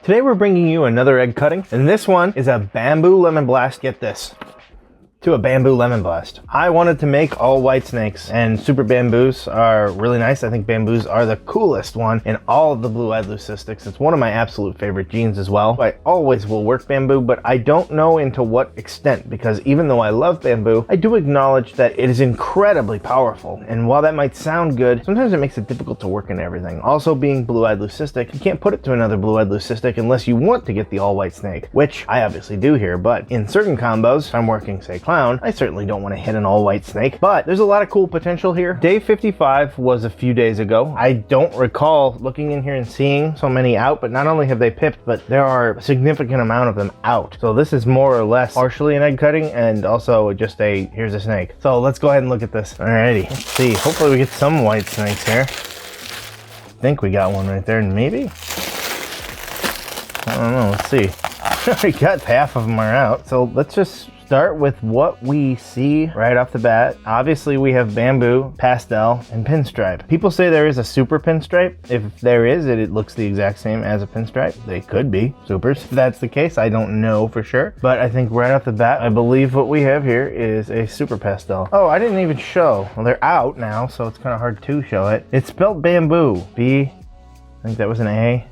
Today we're bringing you another egg cutting, and this one is a Bamboo Lemonblast. Get this. To a Bamboo Lemonblast. I wanted to make all white snakes, and super bamboos are really nice. I think bamboos are the coolest one in all of the blue-eyed leucistics. It's one of my absolute favorite genes as well. I always will work bamboo, but I don't know into what extent, because even though I love bamboo, I do acknowledge that it is incredibly powerful. And while that might sound good, sometimes it makes it difficult to work in everything. Also, being blue-eyed leucistic, you can't put it to another blue-eyed leucistic unless you want to get the all-white snake, which I obviously do here. But in certain combos, if I'm working, say, clown, I certainly don't want to hit an all-white snake, but there's a lot of cool potential here. Day 55 was a few days ago. I don't recall looking in here and seeing so many out, but not only have they pipped, but there are a significant amount of them out. So this is more or less partially an egg cutting and also just a, here's a snake. So let's go ahead and look at this. Alrighty, let's see. Hopefully we get some white snakes here. I think we got one right there, maybe? I don't know, let's see. We got half of them are out. So let's just start with what we see right off the bat. Obviously we have bamboo, pastel, and pinstripe. People say there is a super pinstripe. If there is, it looks the exact same as a pinstripe. They could be supers. If that's the case, I don't know for sure. But I think right off the bat, I believe what we have here is a super pastel. Oh, I didn't even show. Well, they're out now, so it's kind of hard to show it. It's spelled bamboo. B, I think that was an A,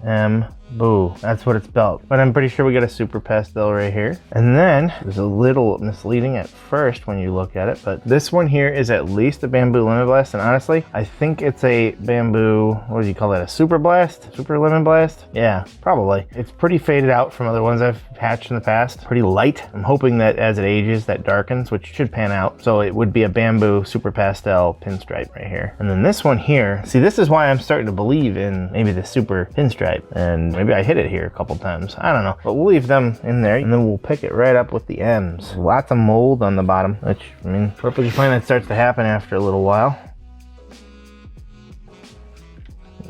M, boo. That's what it's spelled. But I'm pretty sure we got a super pastel right here. And then there's a little misleading at first when you look at it, but this one here is at least a Bamboo Lemonblast. And honestly, I think it's a bamboo, what do you call that? A super blast? Super Lemonblast? Yeah, probably. It's pretty faded out from other ones I've hatched in the past. Pretty light. I'm hoping that as it ages, that darkens, which should pan out. So it would be a bamboo super pastel pinstripe right here. And then this one here, see, this is why I'm starting to believe in maybe the super pinstripe. And maybe I hit it here a couple times. I don't know. But we'll leave them in there and then we'll pick it right up with the M's. Lots of mold on the bottom, which, I mean, perfectly fine. That starts to happen after a little while.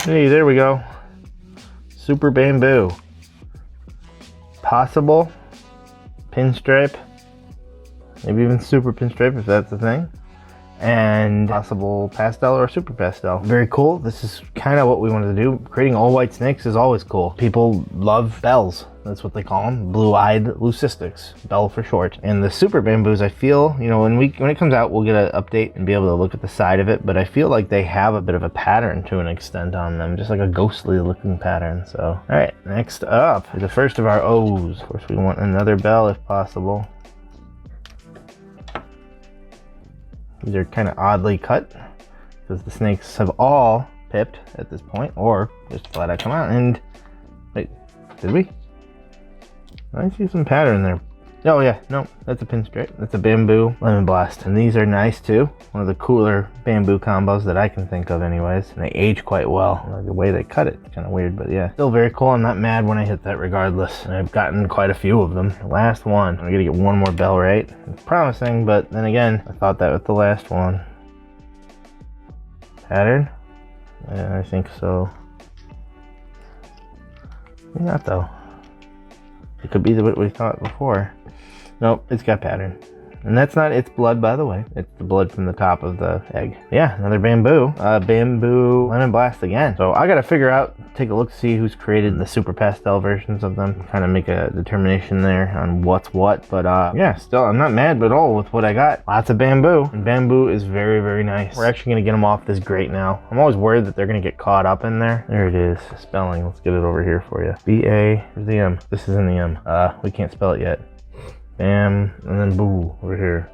Hey, there we go. Super bamboo. Possible pinstripe. Maybe even super pinstripe if that's the thing. And possible pastel or super pastel. Very cool. This is kind of what we wanted to do. Creating all white snakes is always cool. People love BELs. That's what they call them. Blue-eyed leucistics. BEL for short. And the super bamboos, I feel, you know, when it comes out, we'll get an update and be able to look at the side of it. But I feel like they have a bit of a pattern to an extent on them. Just like a ghostly looking pattern. So, all right. Next up is the first of our O's. Of course, we want another BEL if possible. These are kind of oddly cut because the snakes have all pipped at this point, or just flat out come out. And wait, did we? I see some pattern there. Oh yeah, no, that's a pinstripe. That's a Bamboo Lemonblast. And these are nice too. One of the cooler bamboo combos that I can think of anyways. And they age quite well. Like the way they cut it, kind of weird, but yeah. Still very cool. I'm not mad when I hit that regardless. And I've gotten quite a few of them. The last one, I'm gonna get one more BEL right. It's promising, but then again, I thought that with the last one. Pattern? Yeah, I think so. Maybe not though. It could be what we thought before. Nope, it's got pattern. And that's not its blood, by the way. It's the blood from the top of the egg. Yeah, another bamboo. Bamboo Lemonblast again. So I gotta figure out, take a look, see who's created the super pastel versions of them. Kind of make a determination there on what's what. But yeah, still, I'm not mad at all with what I got. Lots of bamboo. And bamboo is very, very nice. We're actually gonna get them off this grate now. I'm always worried that they're gonna get caught up in there. There it is, spelling. Let's get it over here for you. B-A, where's the M? This is in the M. We can't spell it yet. Bam, and then boo over here.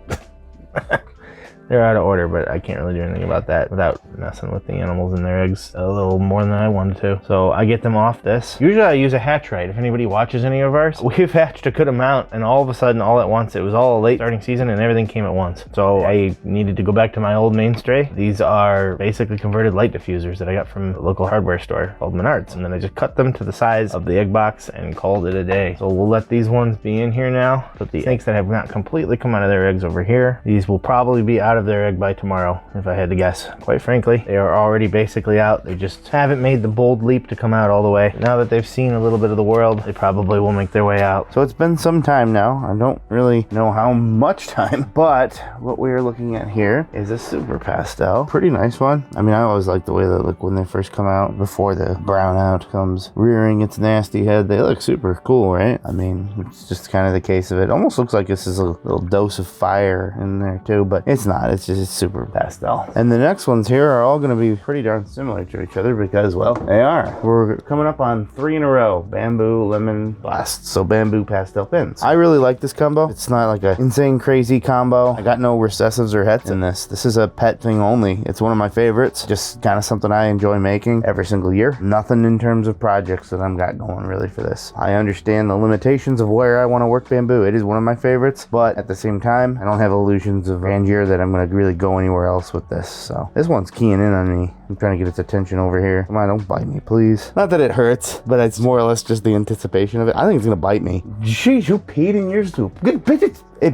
They're out of order, but I can't really do anything about that without messing with the animals and their eggs a little more than I wanted to. So I get them off this. Usually I use a hatch right. If anybody watches any of ours, we've hatched a good amount, and all of a sudden, all at once, it was all a late starting season and everything came at once. So I needed to go back to my old mainstay. These are basically converted light diffusers that I got from a local hardware store called Menards. And then I just cut them to the size of the egg box and called it a day. So we'll let these ones be in here now. Put the snakes that have not completely come out of their eggs over here. These will probably be out out of their egg by tomorrow, if I had to guess. Quite frankly, they are already basically out. They just haven't made the bold leap to come out all the way. Now that they've seen a little bit of the world, they probably will make their way out. So it's been some time now. I don't really know how much time, but what we are looking at here is a super pastel. Pretty nice one. I mean, I always like the way they look when they first come out, before the brown out comes rearing its nasty head. They look super cool, right? I mean, it's just kind of the case of it. Almost looks like this is a little dose of fire in there too, but it's not. It's just super pastel. And the next ones here are all going to be pretty darn similar to each other because, well, they are. We're coming up on 3 in a row. Bamboo Lemonblasts, so bamboo pastel pins. I really like this combo. It's not like an insane crazy combo. I got no recessives or hets in this. This is a pet thing only. It's one of my favorites. Just kind of something I enjoy making every single year. Nothing in terms of projects that I'm got going really for this. I understand the limitations of where I want to work bamboo. It is one of my favorites, but at the same time, I don't have illusions of grandeur that I'm going to really go anywhere else with this. So this one's keying in on me. I'm trying to get its attention over here. Come on, don't bite me, please. Not that it hurts, but it's more or less just the anticipation of it. I think it's gonna bite me. Jeez, you peed in your soup. It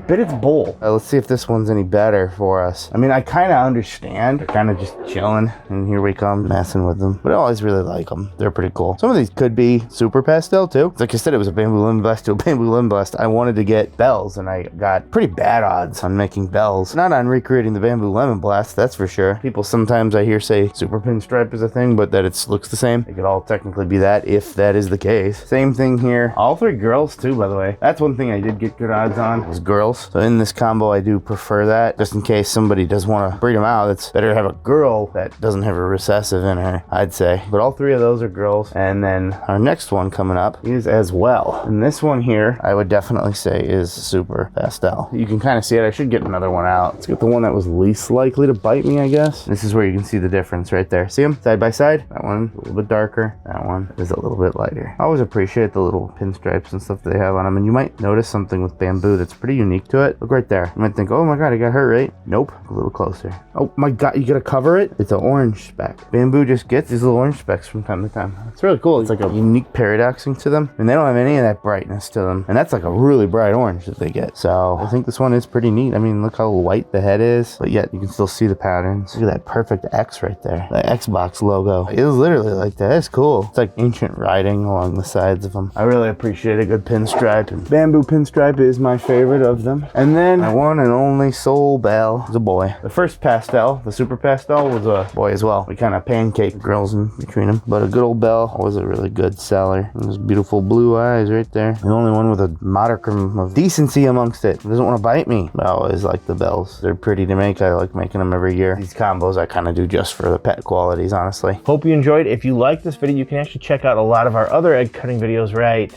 bit its bowl. Let's see if this one's any better for us. I mean, I kind of understand. They're kind of just chilling, and here we come messing with them. But I always really like them. They're pretty cool. Some of these could be super pastel too. Like I said, it was a Bamboo Lemonblast to a Bamboo Lemonblast. I wanted to get BELs, and I got pretty bad odds on making BELs. Not on recreating the Bamboo Lemonblast, that's for sure. People sometimes I hear say super pinstripe is a thing, but that it looks the same. It could all technically be that, if that is the case. Same thing here. All 3 girls too, by the way. That's one thing I did get good odds on, was girls. So in this combo, I do prefer that. Just in case somebody does want to breed them out, it's better to have a girl that doesn't have a recessive in her, I'd say. But all 3 of those are girls. And then our next one coming up is as well. And this one here, I would definitely say is super pastel. You can kind of see it. I should get another one out. Let's get the one that was least likely to bite me, I guess. This is where you can see the difference right there. See them side by side? That one a little bit darker. That one is a little bit lighter. I always appreciate the little pinstripes and stuff they have on them. And you might notice something with bamboo that's pretty unique to it. Look right there. You might think, oh my god, I got hurt, right? Nope. A little closer. Oh my god, you gotta cover it? It's an orange speck. Bamboo just gets these little orange specks from time to time. It's really cool. It's like a unique paradoxing to them, and they don't have any of that brightness to them. And that's like a really bright orange that they get. So I think this one is pretty neat. I mean, look how white the head is, but yet you can still see the patterns. Look at that perfect X right there. The Xbox logo. It was literally like that. It's cool. It's like ancient writing along the sides of them. I really appreciate a good pinstripe. And bamboo pinstripe is my favorite of them. And then my one and only soul bell is a boy. The first pastel, the super pastel, was a boy as well. We kind of pancaked girls in between them, but a good old bell was a really good seller. And those beautiful blue eyes right there. The only one with a modicum of decency amongst it. It doesn't want to bite me. I always like the bells. They're pretty to make. I like making them every year. These combos I kind of do just for the pet qualities, honestly. Hope you enjoyed. If you like this video, you can actually check out a lot of our other egg cutting videos right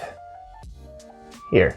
here.